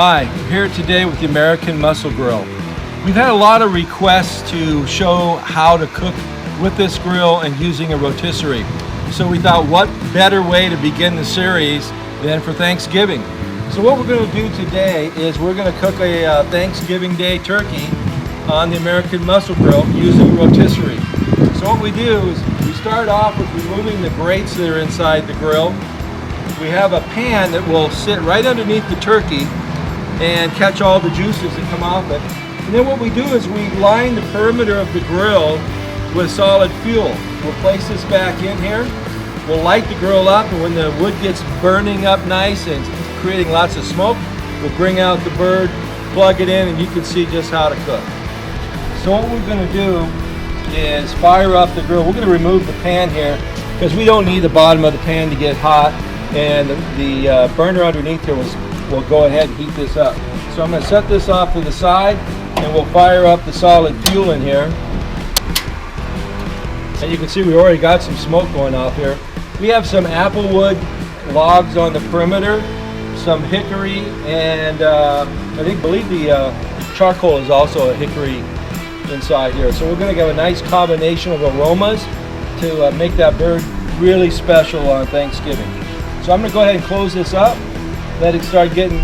Hi, I'm here today with the American Muscle Grill. We've had a lot of requests to show how to cook with this grill and using a rotisserie. So we thought, what better way to begin the series than for Thanksgiving? So what we're going to do today is we're going to cook a Thanksgiving Day turkey on the American Muscle Grill using a rotisserie. So what we do is we start off with removing the grates that are inside the grill. We have a pan that will sit right underneath the turkey and catch all the juices that come off it. And then what we do is we line the perimeter of the grill with solid fuel. We'll place this back in here. We'll light the grill up, and when the wood gets burning up nice and creating lots of smoke, we'll bring out the bird, plug it in, and you can see just how to cook. So what we're going to do is fire up the grill. We're going to remove the pan here because we don't need the bottom of the pan to get hot, and the burner underneath here will go ahead and heat this up. So I'm going to set this off to the side, and we'll fire up the solid fuel in here. And you can see we already got some smoke going off here. We have some applewood logs on the perimeter, some hickory, and I believe the charcoal is also a hickory inside here. So we're going to get a nice combination of aromas to make that bird really special on Thanksgiving. So I'm going to go ahead and close this up, let it start getting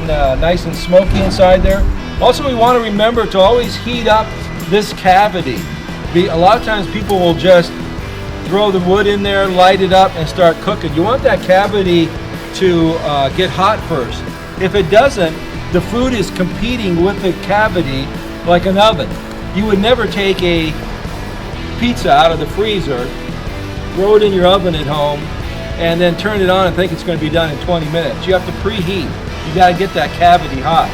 nice and smoky inside there. Also, we want to remember to always heat up this cavity. A lot of times people will just throw the wood in there, light it up, and start cooking. You want that cavity to get hot first. If it doesn't, the food is competing with the cavity like an oven. You would never take a pizza out of the freezer, throw it in your oven at home, and then turn it on and think it's going to be done in 20 minutes. You have to preheat. You got to get that cavity hot.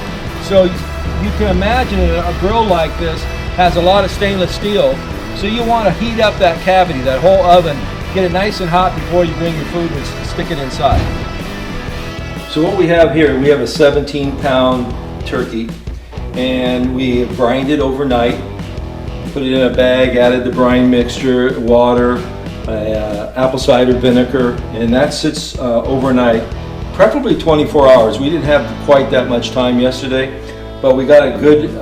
So you can imagine a grill like this has a lot of stainless steel. So you want to heat up that cavity, that whole oven, get it nice and hot before you bring your food and stick it inside. So what we have here, we have a 17-pound turkey, and we brined it overnight, put it in a bag, added the brine mixture, water, apple cider vinegar, and that sits overnight, preferably 24 hours. We didn't have quite that much time yesterday, but we got it good,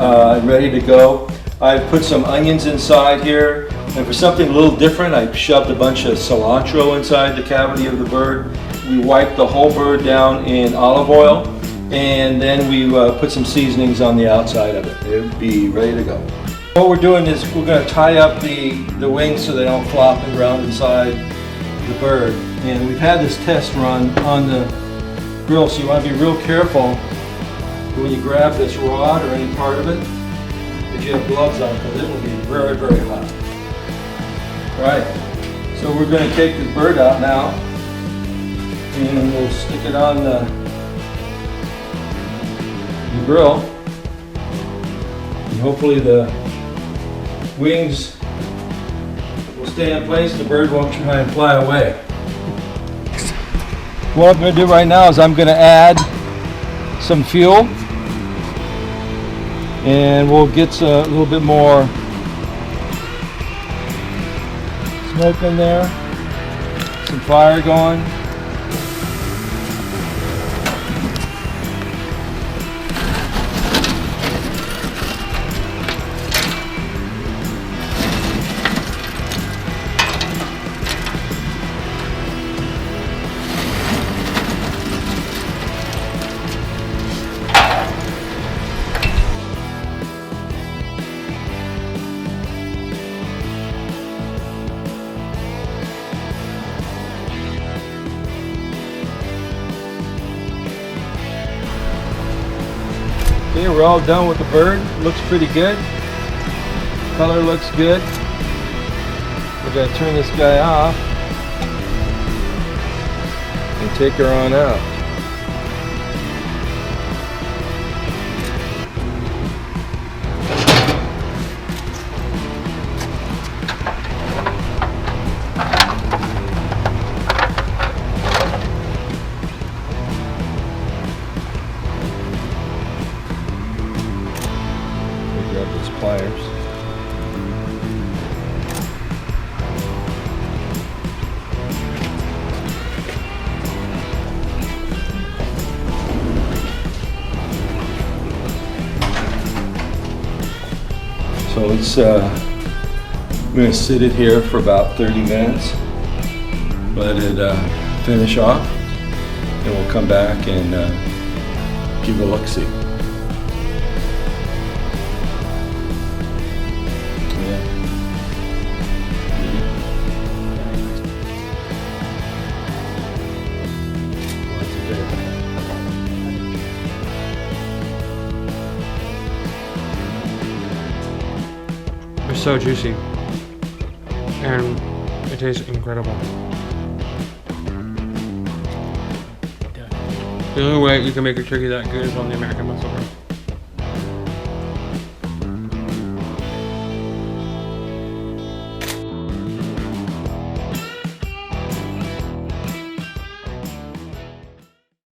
ready to go. I've put some onions inside here, and for something a little different, I shoved a bunch of cilantro inside the cavity of the bird. We wiped the whole bird down in olive oil, and then we put some seasonings on the outside of it. It'll be ready to go. What we're doing is we're going to tie up the wings so they don't flop around inside the bird. And we've had this test run on the grill, so you want to be real careful when you grab this rod or any part of it that you have gloves on, because it will be very, very hot. All right, so we're going to take the bird out now, and we'll stick it on the grill, and hopefully the wings will stay in place, the bird won't try and fly away. What I'm going to do right now is I'm going to add some fuel, and we'll get a little bit more smoke in there, some fire going. Okay, we're all done with the bird. Looks pretty good. Color looks good. We're going to turn this guy off and take her on out. Grab those pliers. So it's I'm going to sit it here for about 30 minutes, let it finish off, and we'll come back and give it a look-see. It's so juicy, and it tastes incredible. The only way you can make a turkey that good is on the American muscle.